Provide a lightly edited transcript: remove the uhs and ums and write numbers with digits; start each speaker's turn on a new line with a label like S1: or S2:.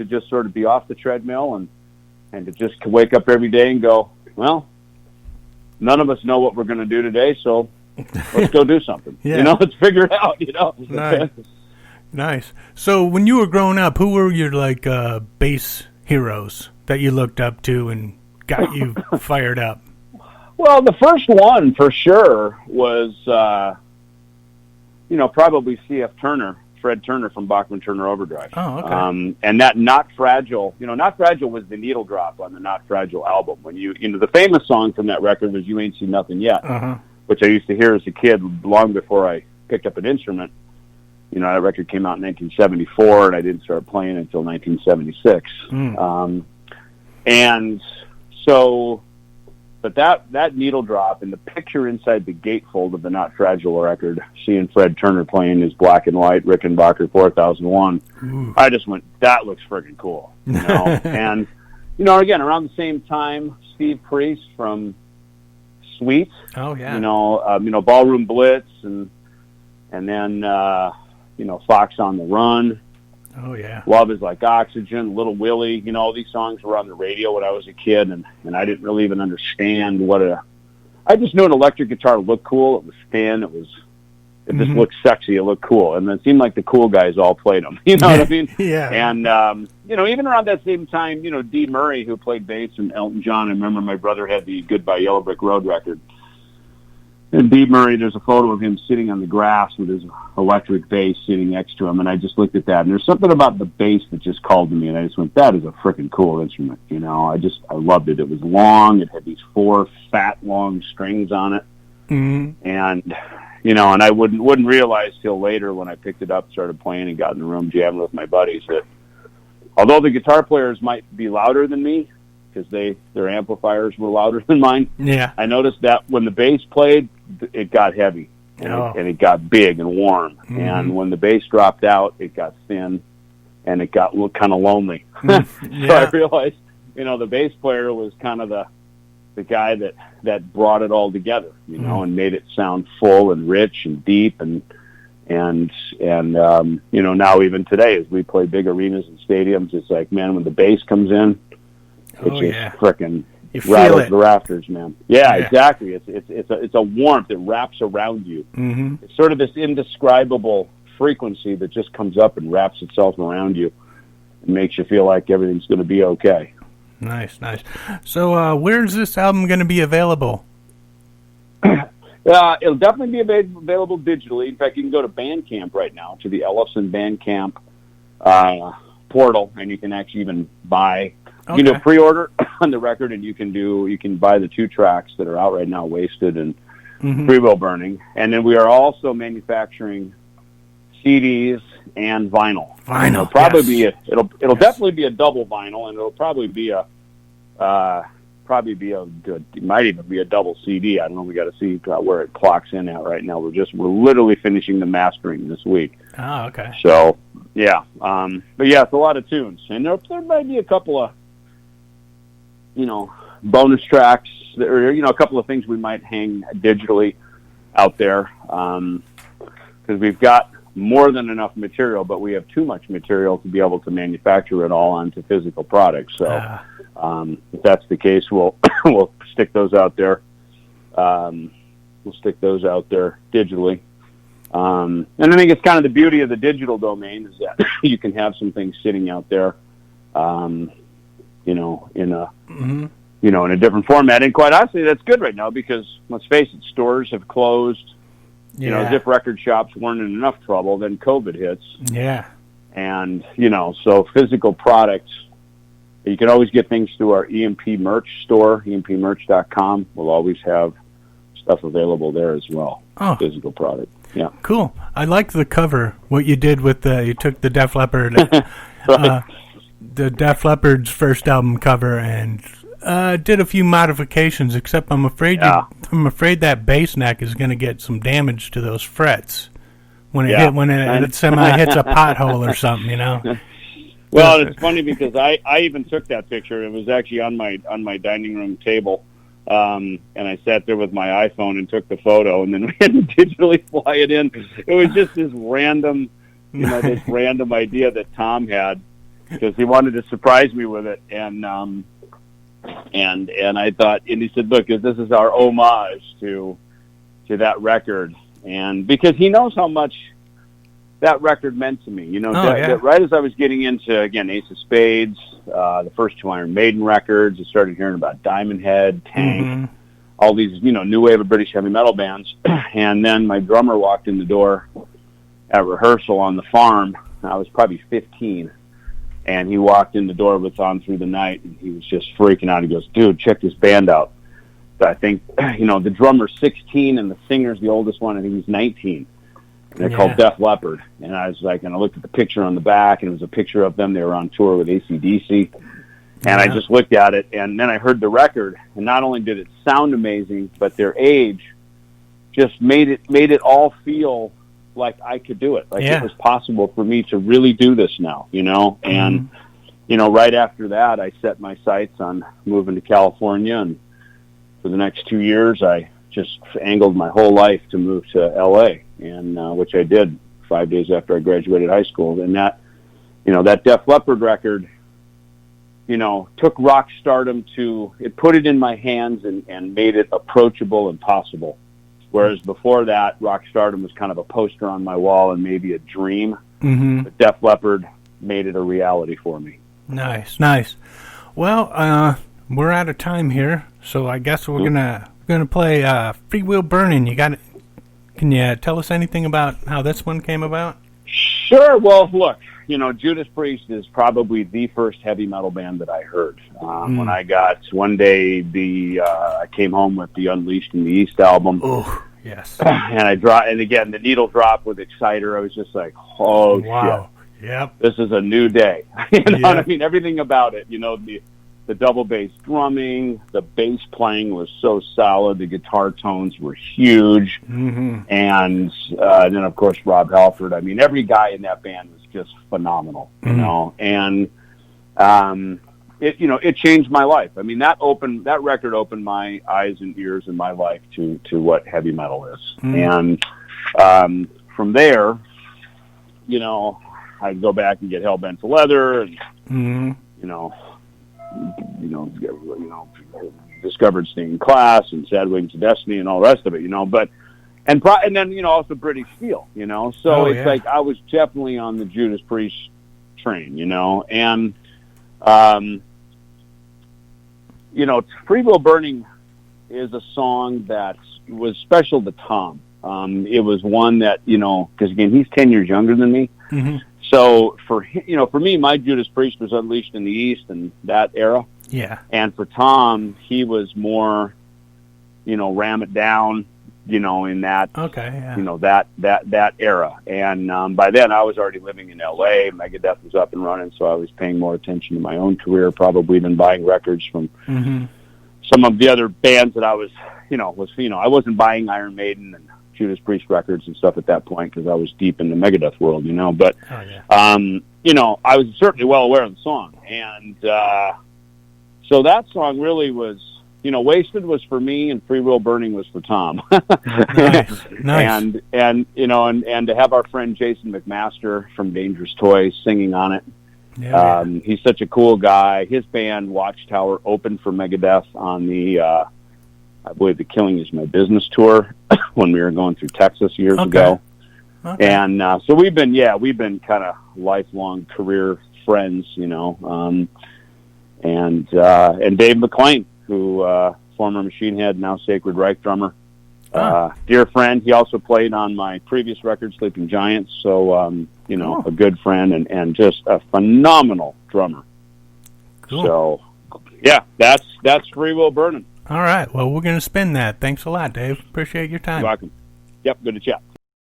S1: to just sort of be off the treadmill and to just wake up every day and go, well, none of us know what we're going to do today, so let's go do something.
S2: Yeah.
S1: Let's figure it out,
S2: Nice. So when you were growing up, who were your, bass heroes that you looked up to and got you fired up?
S1: Well, the first one for sure was, probably C.F. Turner, Fred Turner from Bachman Turner Overdrive.
S2: Oh, okay.
S1: And that Not Fragile, Not Fragile was the needle drop on the Not Fragile album. When the famous song from that record was You Ain't Seen Nothing Yet, which I used to hear as a kid long before I picked up an instrument. That record came out in 1974, and I didn't start playing until 1976. And so, but that needle drop and the picture inside the gatefold of the Not Fragile record, seeing Fred Turner playing his black and white Rickenbacker 4001, I just went, that looks friggin' cool. And, again, around the same time, Steve Priest from Sweet.
S2: Oh, yeah.
S1: Ballroom Blitz and then, Fox on the Run.
S2: Oh, yeah.
S1: Love Is Like Oxygen, Little Willie. All these songs were on the radio when I was a kid, and I didn't really even understand I just knew an electric guitar looked cool. It was thin. It just looked sexy. It looked cool. And it seemed like the cool guys all played them. You know what I mean?
S2: Yeah.
S1: And, even around that same time, Dee Murray, who played bass in Elton John, I remember my brother had the Goodbye Yellow Brick Road record. And Dee Murray, there's a photo of him sitting on the grass with his electric bass sitting next to him, and I just looked at that, and there's something about the bass that just called to me, and I just went, that is a freaking cool instrument, I loved it. It was long, it had these 4 fat, long strings on it, and, and I wouldn't realize till later when I picked it up, started playing, and got in the room jamming with my buddies that although the guitar players might be louder than me, because their amplifiers were louder than mine, I noticed that when the bass played, it got heavy, and it got big and warm. And when the bass dropped out, it got thin, and it got kind of lonely. So I realized, the bass player was kind of the guy that brought it all together, and made it sound full and rich and deep, and now even today, as we play big arenas and stadiums, it's like, man, when the bass comes in, it just frickin' rattles the rafters, man. Yeah, exactly. It's a warmth. It wraps around you. It's sort of this indescribable frequency that just comes up and wraps itself around you and makes you feel like everything's going to be okay.
S2: Nice. So where's this album going to be available?
S1: It'll definitely be available digitally. In fact, you can go to Bandcamp right now, to the Ellefson Bandcamp portal, and you can actually even buy... You can do a pre-order on the record, and you can buy the 2 tracks that are out right now, Wasted and Free Will Burning. And then we are also manufacturing CDs and vinyl. It'll probably it'll definitely be a double vinyl, and it'll probably be it might even be a double CD. I don't know. We got to see where it clocks in at right now. We're literally finishing the mastering this week.
S2: Oh, okay.
S1: So yeah, but yeah, it's a lot of tunes, and there might be a couple of bonus tracks, or a couple of things we might hang digitally out there, because we've got more than enough material, but we have too much material to be able to manufacture it all onto physical products. So if that's the case, we'll stick those out there. We'll stick those out there digitally. And I think it's kind of the beauty of the digital domain is that you can have some things sitting out there, in a different format. And quite honestly, that's good right now because, let's face it, stores have closed. As if record shops weren't in enough trouble, then COVID hits. Yeah. And, so physical products, you can always get things through our EMP merch store, empmerch.com. We'll always have stuff available there as well. Oh. Physical product. Yeah.
S2: Cool. I like the cover, what you did with you took the Def Leppard, the Def Leppard's first album cover, and did a few modifications, except I'm afraid that bass neck is going to get some damage to those frets when it semi hits a pothole or something,
S1: Well, it's funny because I even took that picture. It was actually on my dining room table, and I sat there with my iPhone and took the photo, and then we had to digitally fly it in. It was just this random, this random idea that Tom had. because he wanted to surprise me with it, and I thought, and he said, look, this is our homage to that record, and because he knows how much that record meant to me, right as I was getting into, again, Ace of Spades, the first 2 Iron Maiden records, I started hearing about Diamond Head, Tank, all these, new wave of British heavy metal bands, and then my drummer walked in the door at rehearsal on the farm. I was probably 15, and he walked in the door with On Through the Night, and he was just freaking out. He goes, dude, check this band out. I think, the drummer's 16 and the singer's the oldest one, I think he's 19. And they're called Def Leppard. And I was like, and I looked at the picture on the back, and it was a picture of them. They were on tour with AC/DC. And I just looked at it, and then I heard the record, and not only did it sound amazing, but their age just made it all feel like I could do it. Like it was possible for me to really do this now, And, right after that, I set my sights on moving to California, and for the next 2 years, I just angled my whole life to move to L.A., and which I did 5 days after I graduated high school. And that, that Def Leppard record, took rock stardom it put it in my hands and made it approachable and possible. Whereas before that, rock stardom was kind of a poster on my wall and maybe a dream. But Def Leppard made it a reality for me.
S2: Nice. Well, we're out of time here, so I guess we're gonna play Free Will Burning. Can you tell us anything about how this one came about?
S1: Sure. Well, look, Judas Priest is probably the first heavy metal band that I heard. When I got one day, I came home with the Unleashed in the East album.
S2: Oh, yes.
S1: And again, the needle dropped with Exciter. I was just like, oh
S2: wow.
S1: Shit.
S2: Yep.
S1: This is a new day. What I mean? Everything about it. The double bass drumming, the bass playing was so solid. The guitar tones were huge, and then of course Rob Halford. I mean, every guy in that band was just phenomenal, And it changed my life. I mean, that record opened my eyes and ears in my life to what heavy metal is, and from there, I'd go back and get Hellbent for Leather, and discovered Stained Class and Sad Wings of Destiny and all the rest of it, but and then also British Steel, so like I was definitely on the Judas Priest train, and Free Will Burning is a song that was special to Tom. It was one that because again he's 10 years younger than me. So for me, my Judas Priest was Unleashed in the East and that era.
S2: Yeah.
S1: And for Tom, he was more, Ram It Down, in that, that era. And by then I was already living in L.A. Megadeth was up and running, so I was paying more attention to my own career probably than buying records from some of the other bands that I was, I wasn't buying Iron Maiden and Judas Priest records and stuff at that point because I was deep in the Megadeth world, but, I was certainly well aware of the song. And so that song really was, Wasted was for me and Free Will Burning was for Tom.
S2: Nice.
S1: And to have our friend Jason McMaster from Dangerous Toys singing on it.
S2: Yeah,
S1: he's such a cool guy. His band Watchtower opened for Megadeth on the, I believe the Killing Is My Business tour when we were going through Texas years ago. Okay. And so we've been kind of lifelong career friends, and Dave McClain, who former Machine Head, now Sacred Reich drummer, dear friend. He also played on my previous record, Sleeping Giants. So cool. A good friend and just a phenomenal drummer.
S2: Cool.
S1: So yeah, that's Free Will Burning.
S2: All right. Well, we're going to spin that. Thanks a lot, Dave. Appreciate your time.
S1: You're welcome. Yep. Good to chat.